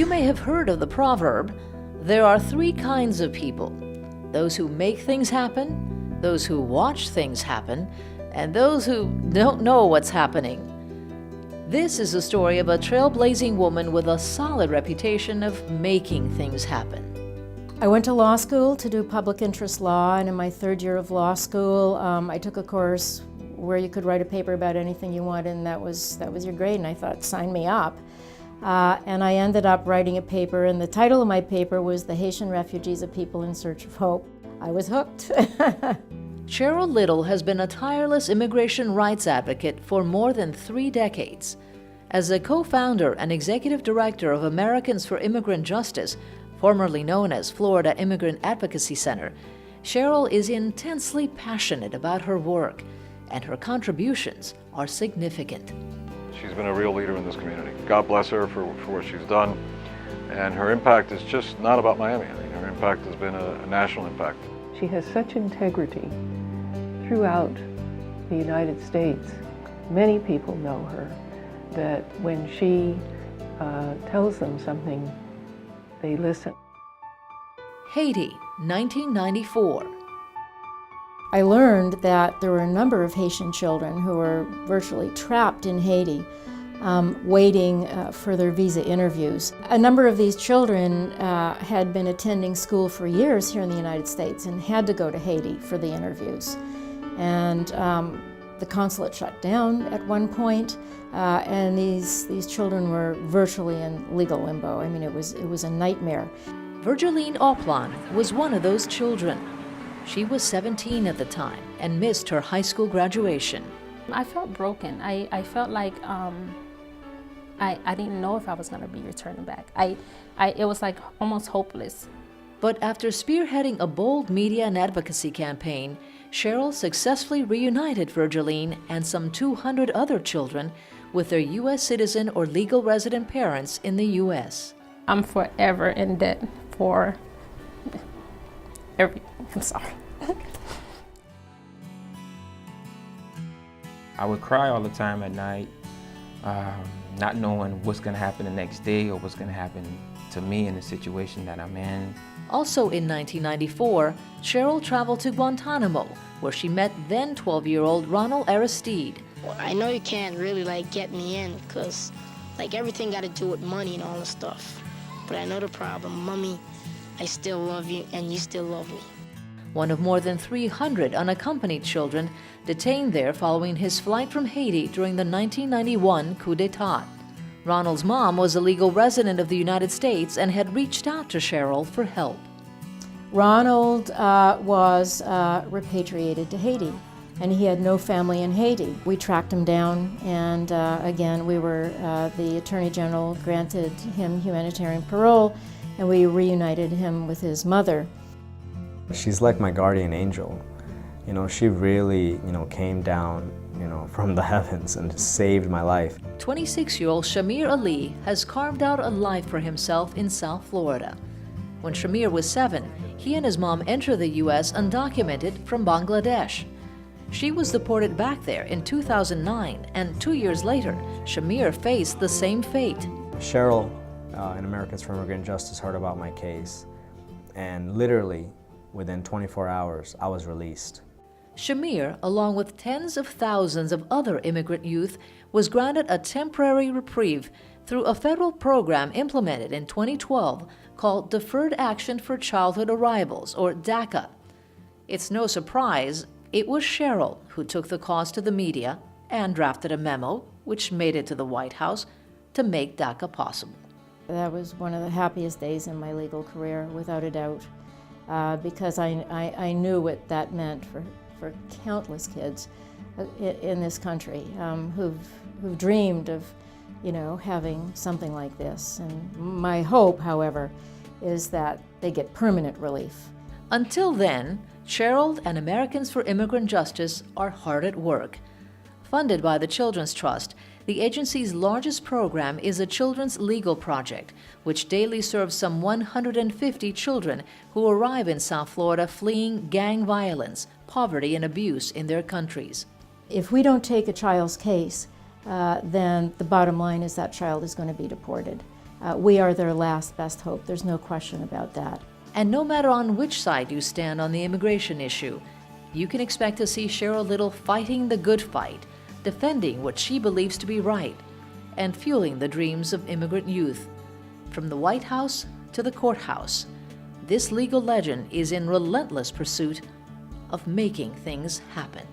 You may have heard of the proverb, there are three kinds of people: those who make things happen, those who watch things happen, and those who don't know what's happening. This is the story of a trailblazing woman with a solid reputation of making things happen. I went to law school to do public interest law, and in my third year of law school, I took a course where you could write a paper about anything you wanted, and that was your grade, and I thought, sign me up. And I ended up writing a paper, and the title of my paper was The Haitian Refugees, a People in Search of Hope. I was hooked. Cheryl Little has been a tireless immigration rights advocate for more than 3 decades. As a co-founder and executive director of Americans for Immigrant Justice, formerly known as Florida Immigrant Advocacy Center, Cheryl is intensely passionate about her work, and her contributions are significant. She's been a real leader in this community. God bless her for what she's done. And her impact is just not about Miami. I mean, her impact has been a national impact. She has such integrity throughout the United States. Many people know her, that when she tells them something, they listen. Haiti, 1994. I learned that there were a number of Haitian children who were virtually trapped in Haiti, waiting for their visa interviews. A number of these children had been attending school for years here in the United States and had to go to Haiti for the interviews. And the consulate shut down at one point, and these children were virtually in legal limbo. I mean, it was a nightmare. Virgiline Oplan was one of those children. She was 17 at the time and missed her high school graduation. I felt broken. I felt like I didn't know if I was going to be returning back. It was like almost hopeless. But after spearheading a bold media and advocacy campaign, Cheryl successfully reunited Virgiline and some 200 other children with their U.S. citizen or legal resident parents in the U.S. I'm forever in debt for everything. I'm sorry. I would cry all the time at night, not knowing what's going to happen the next day or what's going to happen to me in the situation that I'm in. Also in 1994, Cheryl traveled to Guantanamo, where she met then 12-year-old Ronald Aristide. Well, I know you can't really get me in, because everything got to do with money and all the stuff. But I know the problem. Mommy, I still love you and you still love me. One of more than 300 unaccompanied children detained there following his flight from Haiti during the 1991 coup d'etat. Ronald's mom was a legal resident of the United States and had reached out to Cheryl for help. Ronald was repatriated to Haiti, and he had no family in Haiti. We tracked him down, and again, the Attorney General granted him humanitarian parole, and we reunited him with his mother. She's like my guardian angel. You know, she really, came down, from the heavens and saved my life. 26-year-old Shamir Ali has carved out a life for himself in South Florida. When Shamir was 7, he and his mom entered the U.S. undocumented from Bangladesh. She was deported back there in 2009, and 2 years later, Shamir faced the same fate. Cheryl in Americans for Immigrant Justice heard about my case, and literally within 24 hours, I was released. Shamir, along with tens of thousands of other immigrant youth, was granted a temporary reprieve through a federal program implemented in 2012 called Deferred Action for Childhood Arrivals, or DACA. It's no surprise it was Cheryl who took the cause to the media and drafted a memo, which made it to the White House, to make DACA possible. That was one of the happiest days in my legal career, without a doubt, because I knew what that meant for countless kids in this country who've dreamed of, having something like this. And my hope, however, is that they get permanent relief. Until then, Cheryl and Americans for Immigrant Justice are hard at work. Funded by the Children's Trust, the agency's largest program is a children's legal project, which daily serves some 150 children who arrive in South Florida fleeing gang violence, poverty, and abuse in their countries. If we don't take a child's case, then the bottom line is that child is going to be deported. we are their last best hope. There's no question about that. And no matter on which side you stand on the immigration issue, you can expect to see Cheryl Little fighting the good fight, defending what she believes to be right, and fueling the dreams of immigrant youth. From the White House to the courthouse, this legal legend is in relentless pursuit of making things happen.